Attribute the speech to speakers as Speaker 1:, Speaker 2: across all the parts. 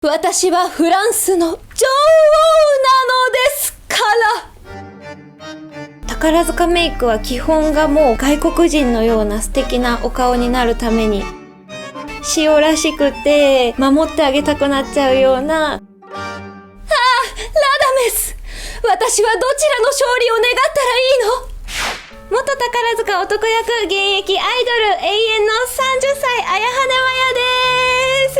Speaker 1: 私はフランスの女王なのですから。宝塚メイクは基本がもう外国人のような素敵なお顔になるために、塩らしくて守ってあげたくなっちゃうような。ラダメス、私はどちらの勝利を願ったらいいの？元宝塚男役現役アイドル永遠の30歳綾羽マヤです。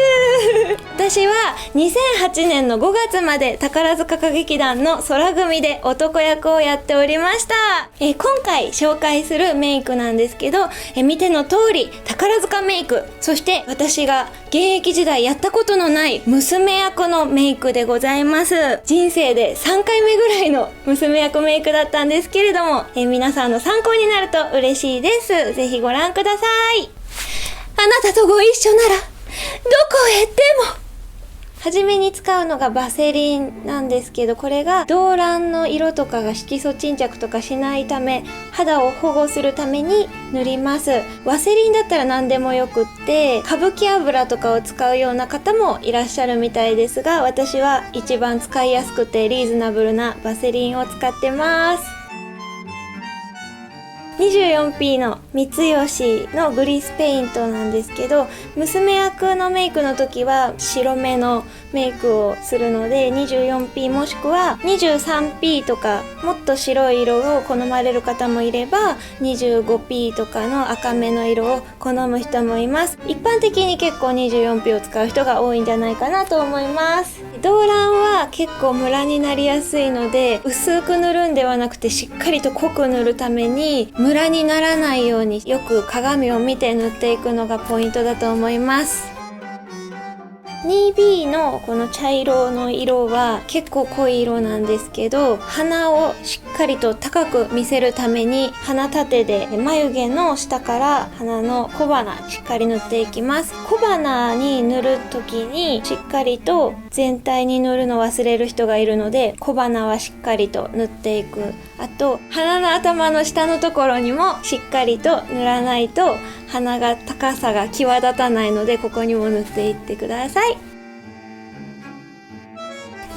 Speaker 1: 私は2008年の5月まで宝塚歌劇団の空組で男役をやっておりました。今回紹介するメイクなんですけど、見ての通り宝塚メイク、そして私が現役時代やったことのない娘役のメイクでございます。人生で3回目ぐらいの娘役メイクだったんですけれども、皆さんの参考になると嬉しいです。ぜひご覧ください。あなたとご一緒ならどこへでも。はじめに使うのがバセリンなんですけど、これが動乱の色とかが色素沈着とかしないため、肌を保護するために塗ります。ワセリンだったら何でもよくって、歌舞伎油とかを使うような方もいらっしゃるみたいですが、私は一番使いやすくてリーズナブルなバセリンを使ってます。24P の三吉のグリースペイントなんですけど、娘役のメイクの時は白目のメイクをするので 24P もしくは 23P とかもっと白い色を好まれる方もいれば 25P とかの赤めの色を好む人もいます。一般的に結構 24P を使う人が多いんじゃないかなと思います。動乱は結構ムラになりやすいので、薄く塗るんではなくてしっかりと濃く塗るためにムラにならないようによく鏡を見て塗っていくのがポイントだと思います。2B のこの茶色の色は結構濃い色なんですけど、鼻をしっかりと高く見せるために鼻立てで眉毛の下から鼻の小鼻しっかり塗っていきます。小鼻に塗る時にしっかりと全体に塗るの忘れる人がいるので、小鼻はしっかりと塗っていく。あと鼻の頭の下のところにもしっかりと塗らないと鼻が高さが際立たないので、ここにも塗っていってください。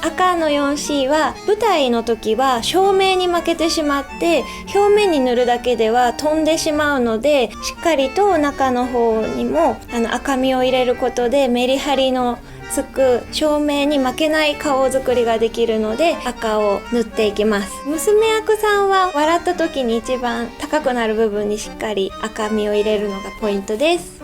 Speaker 1: 赤の 4C は舞台の時は照明に負けてしまって表面に塗るだけでは飛んでしまうので、しっかりと中の方にも赤みを入れることでメリハリのつく照明に負けない顔作りができるので赤を塗っていきます。娘役さんは笑った時に一番高くなる部分にしっかり赤みを入れるのがポイントです。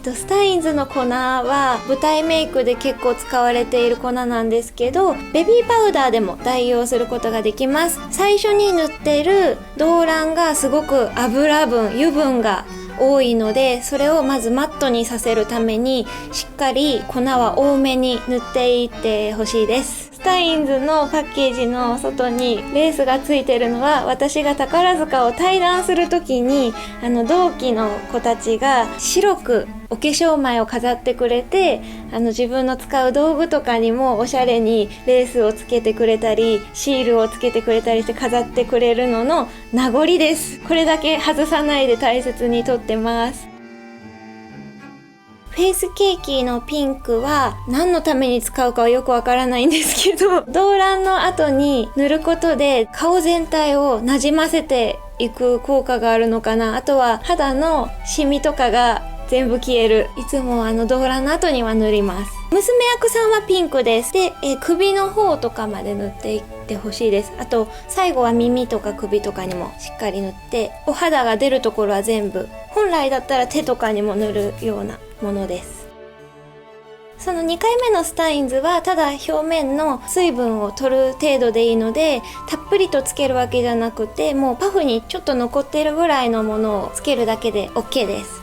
Speaker 1: スタインズの粉は舞台メイクで結構使われている粉なんですけど、ベビーパウダーでも代用することができます。最初に塗っている動乱がすごく油分、油分が多いので、それをまずマットにさせるためにしっかり粉は多めに塗っていってほしいです。スタインズのパッケージの外にレースがついてるのは、私が宝塚を退団する時に同期の子たちが白くお化粧前を飾ってくれて、自分の使う道具とかにもおしゃれにレースをつけてくれたりシールをつけてくれたりして飾ってくれるのの名残です。これだけ外さないで大切にとってます。フェイスケーキのピンクは何のために使うかはよくわからないんですけど、動乱の後に塗ることで顔全体をなじませていく効果があるのかな。あとは肌のシミとかが全部消える。いつも動乱の後には塗ります。娘役さんはピンクです。で、首の方とかまで塗っていってほしいです。あと最後は耳とか首とかにもしっかり塗って、お肌が出るところは全部、本来だったら手とかにも塗るようなものです。その2回目のスタインズはただ表面の水分を取る程度でいいので、たっぷりとつけるわけじゃなくて、もうパフにちょっと残ってるぐらいのものをつけるだけで OK です。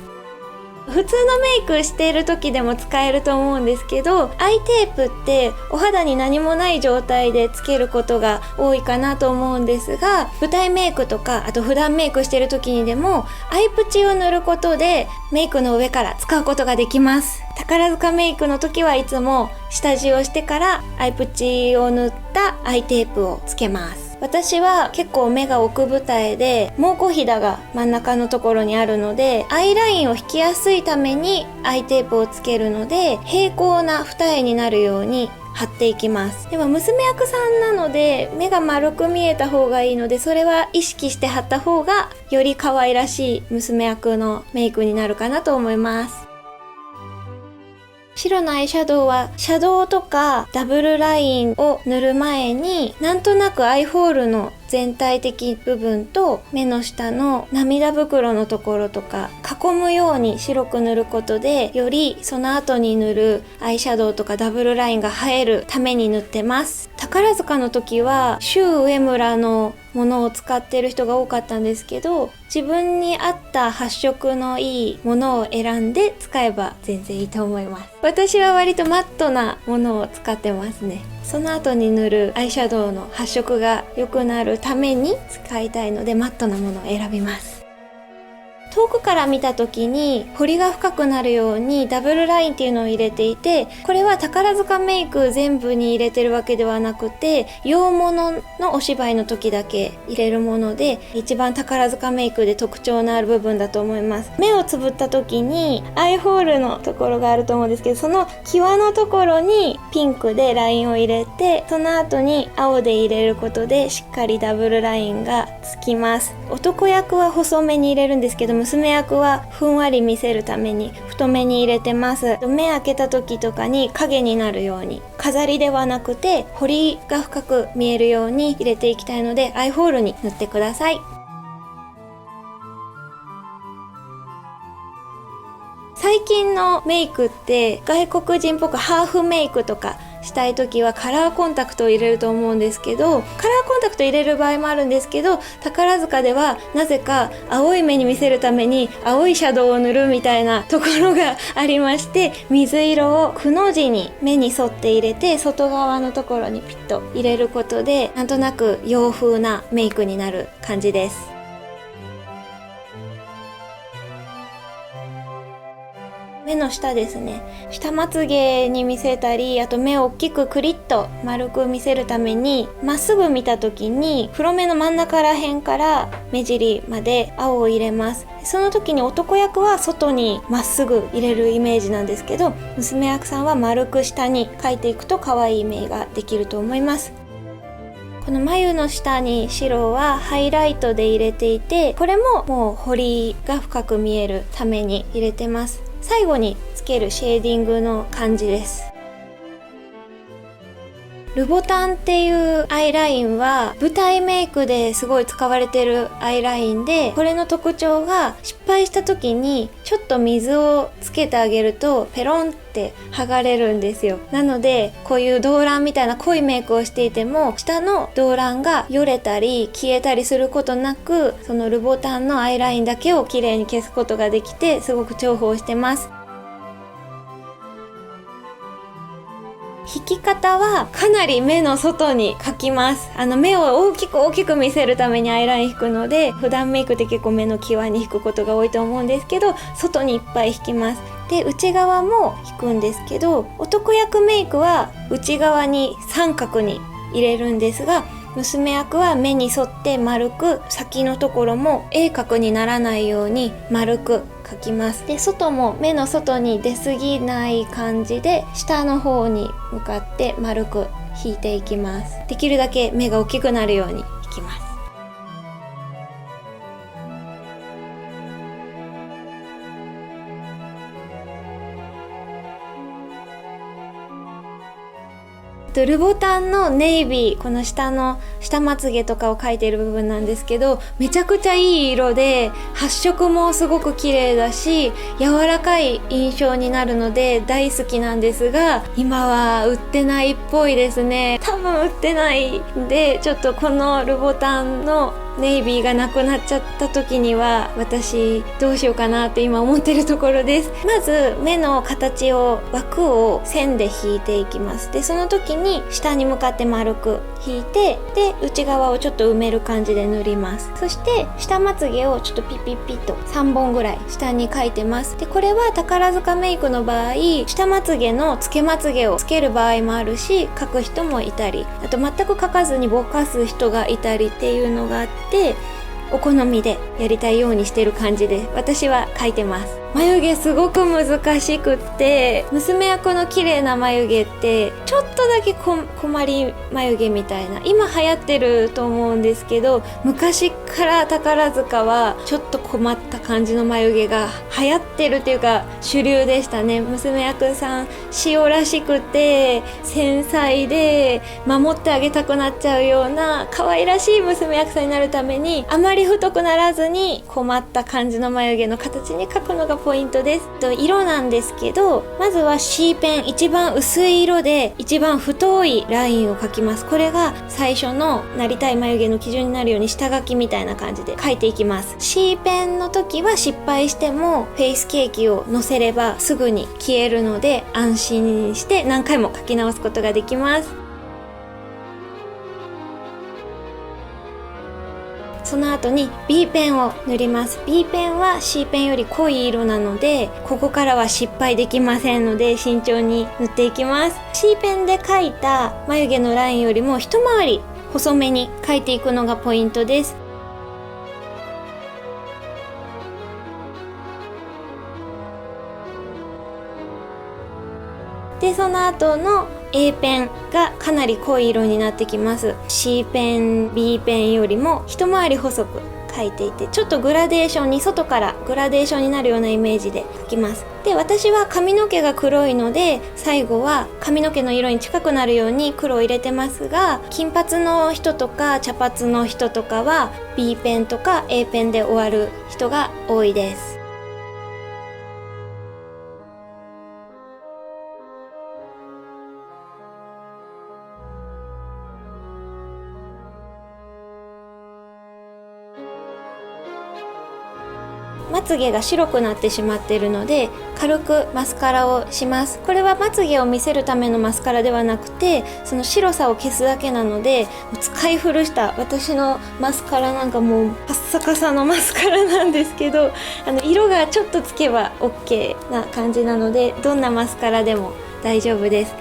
Speaker 1: 普通のメイクしている時でも使えると思うんですけど、アイテープってお肌に何もない状態でつけることが多いかなと思うんですが、舞台メイクとかあと普段メイクしている時にでもアイプチを塗ることでメイクの上から使うことができます。宝塚メイクの時はいつも下地をしてからアイプチを塗ったアイテープをつけます。私は結構目が奥二重で蒙古ひだが真ん中のところにあるので、アイラインを引きやすいためにアイテープをつけるので、平行な二重になるように貼っていきます。でも娘役さんなので目が丸く見えた方がいいので、それは意識して貼った方がより可愛らしい娘役のメイクになるかなと思います。白のアイシャドウはシャドウとかダブルラインを塗る前に、なんとなくアイホールの全体的部分と目の下の涙袋のところとか囲むように白く塗ることで、よりその後に塗るアイシャドウとかダブルラインが映えるために塗ってます。宝塚の時はシュウ上村のものを使ってる人が多かったんですけど、自分に合った発色のいいものを選んで使えば全然いいと思います。私は割とマットなものを使ってますね。その後に塗るアイシャドウの発色が良くなるために使いたいので、マットなものを選びます。遠くから見た時に彫りが深くなるようにダブルラインっていうのを入れていて、これは宝塚メイク全部に入れてるわけではなくて、洋物のお芝居の時だけ入れるもので、一番宝塚メイクで特徴のある部分だと思います。目をつぶった時にアイホールのところがあると思うんですけど、その際のところにピンクでラインを入れて、その後に青で入れることでしっかりダブルラインがつきます。男役は細めに入れるんですけど、娘役はふんわり見せるために太めに入れてます。目開けた時とかに影になるように、飾りではなくて彫りが深く見えるように入れていきたいので、アイホールに塗ってください。最近のメイクって外国人っぽくハーフメイクとかしたい時はカラーコンタクトを入れると思うんですけど、カラーコンタクト入れる場合もあるんですけど、宝塚ではなぜか青い目に見せるために青いシャドウを塗るみたいなところがありまして、水色をくの字に目に沿って入れて、外側のところにピッと入れることで、なんとなく洋風なメイクになる感じです。目の下ですね、下まつげに見せたり、あと目を大きくクリッと丸く見せるために、まっすぐ見た時に黒目の真ん中ら辺から目尻まで青を入れます。その時に男役は外にまっすぐ入れるイメージなんですけど、娘役さんは丸く下に描いていくと可愛い目ができると思います。この眉の下に白はハイライトで入れていて、これももう彫りが深く見えるために入れてます。最後につけるシェーディングの感じです。ルボタンっていうアイラインは舞台メイクですごい使われてるアイラインで、これの特徴が失敗した時にちょっと水をつけてあげるとペロンって剥がれるんですよ。なのでこういう動乱みたいな濃いメイクをしていても、下の動乱がよれたり消えたりすることなく、そのルボタンのアイラインだけを綺麗に消すことができて、すごく重宝してます。引き方はかなり目の外に描きます。目を大きく見せるためにアイライン引くので、普段メイクって結構目の際に引くことが多いと思うんですけど、外にいっぱい引きます。で、内側も引くんですけど、男役メイクは内側に三角に入れるんですが、娘役は目に沿って丸く、先のところも鋭角にならないように丸く描きます。で、外も目の外に出過ぎない感じで下の方に向かって丸く引いていきます。できるだけ目が大きくなるように引きます。ルボタンのネイビー、この下の下まつげとかを描いている部分なんですけど、めちゃくちゃいい色で発色もすごく綺麗だし、柔らかい印象になるので大好きなんですが、今は売ってないっぽいですね。多分売ってないんで、ちょっとこのルボタンのネイビーがなくなっちゃった時には私どうしようかなって今思ってるところです。まず目の形を枠を線で引いていきます。でその時に下に向かって丸く引いて、で内側をちょっと埋める感じで塗ります。そして下まつげをちょっとピピピッと3本ぐらい下に描いてます。でこれは宝塚メイクの場合下まつげのつけまつげをつける場合もあるし、描く人もいたり、あと全く描かずにぼかす人がいたりっていうのがあって、お好みでやりたいようにしてる感じで私は描いてます。眉毛すごく難しくって、娘役の綺麗な眉毛ってちょっとだけ困り眉毛みたいな、今流行ってると思うんですけど、昔から宝塚はちょっと困った感じの眉毛が流行ってるっていうか主流でしたね。娘役さん塩らしくて繊細で守ってあげたくなっちゃうような可愛らしい娘役さんになるために、あまり太くならずに困った感じの眉毛の形に描くのがポイントです。色なんですけど、まずは C ペン、一番薄い色で一番太いラインを描きます。これが最初のなりたい眉毛の基準になるように下書きみたいな感じで描いていきます。 C ペンの時は失敗してもフェイスケーキをのせればすぐに消えるので安心して何回も描き直すことができます。その後に B ペンを塗ります。 B ペンは C ペンより濃い色なので、ここからは失敗できませんので慎重に塗っていきます。 C ペンで描いた眉毛のラインよりも一回り細めに描いていくのがポイントです。でその後の A ペンがかなり濃い色になってきます。 C ペン B ペンよりも一回り細く描いていて、ちょっとグラデーションに外からグラデーションになるようなイメージで描きます。で私は髪の毛が黒いので最後は髪の毛の色に近くなるように黒を入れてますが、金髪の人とか茶髪の人とかは B ペンとか A ペンで終わる人が多いです。まつげが白くなってしまっているので軽くマスカラをします。これはまつげを見せるためのマスカラではなくて、その白さを消すだけなので、使い古した私のマスカラなんかもうパッサカサのマスカラなんですけど、色がちょっとつけば OK な感じなのでどんなマスカラでも大丈夫です。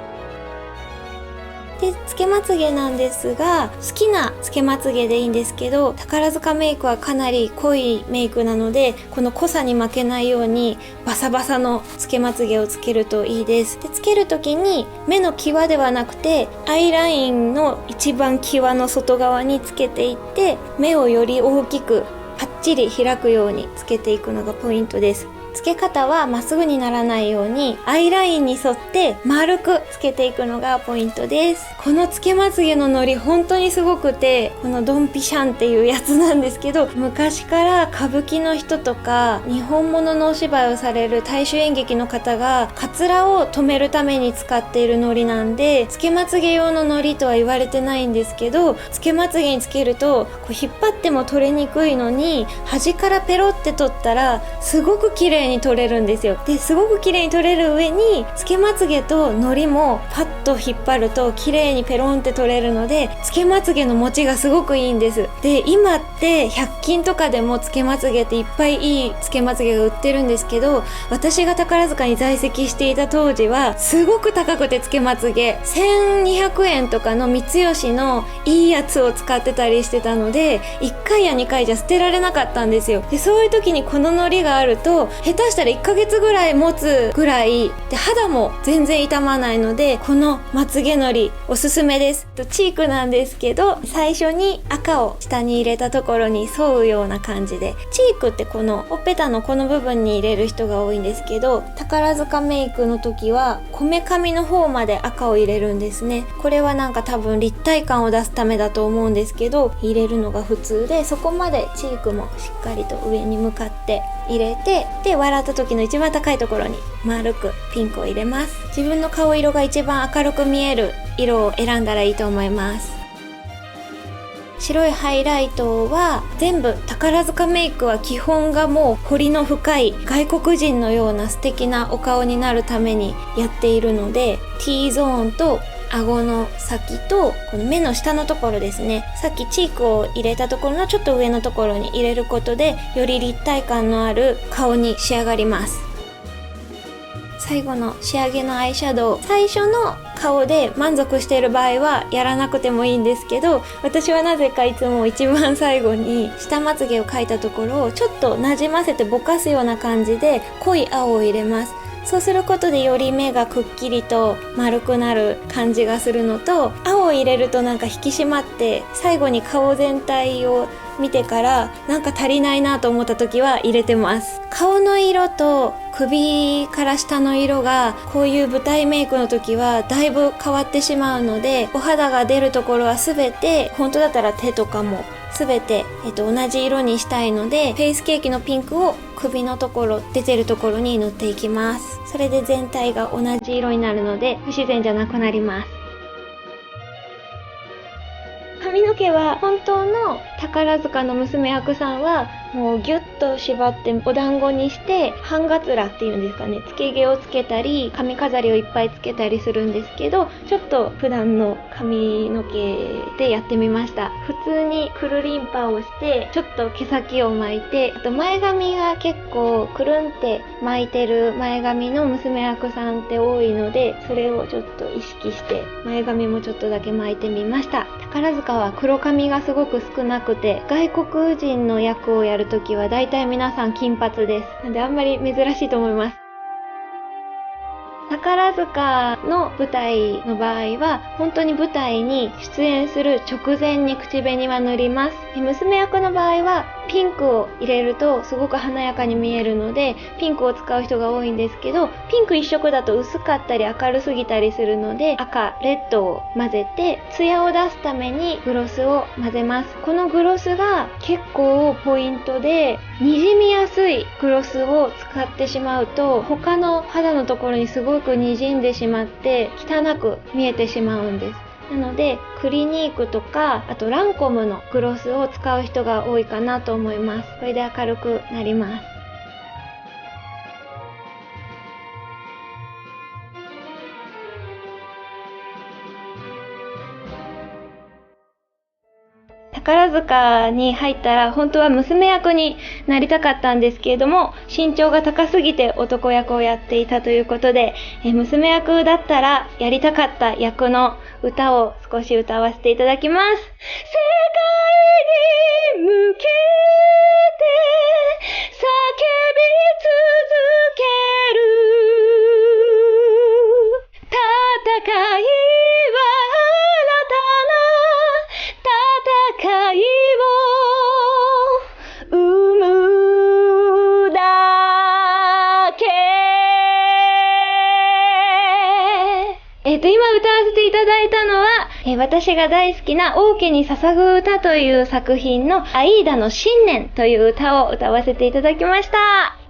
Speaker 1: でつけまつげなんですが、好きなつけまつげでいいんですけど、宝塚メイクはかなり濃いメイクなのでこの濃さに負けないようにバサバサのつけまつげをつけるといいです。でつける時に目の際ではなくてアイラインの一番際の外側につけていって、目をより大きくパッチリ開くようにつけていくのがポイントです。つけ方はまっすぐにならないようにアイラインに沿って丸くつけていくのがポイントです。このつけまつげのノリ本当にすごくて、このドンピシャンっていうやつなんですけど、昔から歌舞伎の人とか日本物のお芝居をされる大衆演劇の方がカツラを留めるために使っているノリなんで、つけまつげ用のノリとは言われてないんですけど、つけまつげにつけるとこう引っ張っても取れにくいのに端からペロって取ったらすごく綺麗に取れるんですよ。ですごく綺麗に取れる上につけまつげとのりもパッと引っ張ると綺麗にペロンって取れるので、つけまつげの持ちがすごくいいんです。で今って100均とかでもつけまつげっていっぱいいいつけまつげが売ってるんですけど、私が宝塚に在籍していた当時はすごく高くて、つけまつげ1200円とかの三吉のいいやつを使ってたりしてたので、1回や2回じゃ捨てられなかったんですよ。でそういう時にこののりがあると下手したら1ヶ月ぐらい持つぐらいで、肌も全然傷まないのでこのまつげのりおすすめです。チークなんですけど、最初に赤を下に入れたところに沿うような感じで、チークってこのほっぺたのこの部分に入れる人が多いんですけど、宝塚メイクの時はこめかみの方まで赤を入れるんですね。これはなんか多分立体感を出すためだと思うんですけど、入れるのが普通で、そこまでチークもしっかりと上に向かって入れて、で笑った時の一番高いところに丸くピンクを入れます。自分の顔色が一番明るく見える色を選んだらいいと思います。白いハイライトは全部宝塚メイクは基本がもう彫りの深い外国人のような素敵なお顔になるためにやっているので、 T ゾーンと顎の先とこの目の下のところですね、さっきチークを入れたところのちょっと上のところに入れることでより立体感のある顔に仕上がります。最後の仕上げのアイシャドウ、最初の顔で満足している場合はやらなくてもいいんですけど、私はなぜかいつも一番最後に下まつげを描いたところをちょっとなじませてぼかすような感じで濃い青を入れます。そうすることでより目がくっきりと丸くなる感じがするのと、青を入れるとなんか引き締まって最後に顔全体を見てからなんか足りないなと思った時は入れてます。顔の色と首から下の色がこういう舞台メイクの時はだいぶ変わってしまうので、お肌が出るところは全て、本当だったら手とかも全て、同じ色にしたいので、フェイスケーキのピンクを首のところ、出てるところに塗っていきます。それで全体が同じ色になるので不自然じゃなくなります。髪の毛は本当の宝塚の娘役さんはもうギュッと縛ってお団子にして半がつらっていうんですかね、つけ毛をつけたり髪飾りをいっぱいつけたりするんですけど、ちょっと普段の髪の毛でやってみました。普通にくるりんぱをしてちょっと毛先を巻いて、あと前髪が結構くるんって巻いてる前髪の娘役さんって多いので、それをちょっと意識して前髪もちょっとだけ巻いてみました。宝塚は黒髪がすごく少なくて、外国人の役をやるときはだいたい皆さん金髪です。なんであんまり珍しいと思います。宝塚の舞台の場合は本当に舞台に出演する直前に口紅は塗ります。娘役の場合はピンクを入れるとすごく華やかに見えるのでピンクを使う人が多いんですけど、ピンク一色だと薄かったり明るすぎたりするので赤、レッドを混ぜてツヤを出すためにグロスを混ぜます。このグロスが結構ポイントで、にじみやすいグロスを使ってしまうと他の肌のところにすごくにじんでしまって汚く見えてしまうんです。なのでクリニークとかあとランコムのグロスを使う人が多いかなと思います。これで明るくなります。宝塚に入ったら本当は娘役になりたかったんですけれども、身長が高すぎて男役をやっていたということで、娘役だったらやりたかった役の歌を少し歌わせていただきます。世界に向けて叫び続ける戦いは戦いを生むだけ。今歌わせていただいたのは、私が大好きな王家に捧ぐ歌という作品のアイーダの新年という歌を歌わせていただきました。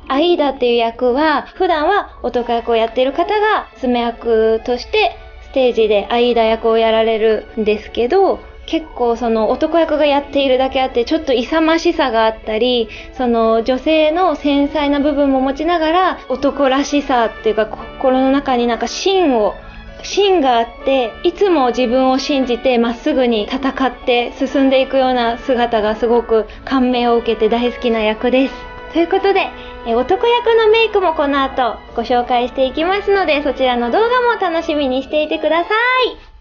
Speaker 1: アイーダっていう役は普段は男役をやっている方が娘役としてステージでアイーダ役をやられるんですけど、結構その男役がやっているだけあってちょっと勇ましさがあったり、その女性の繊細な部分も持ちながら男らしさっていうか心の中になんか芯があって、いつも自分を信じてまっすぐに戦って進んでいくような姿がすごく感銘を受けて大好きな役です。ということで男役のメイクもこの後ご紹介していきますので、そちらの動画も楽しみにしていてください。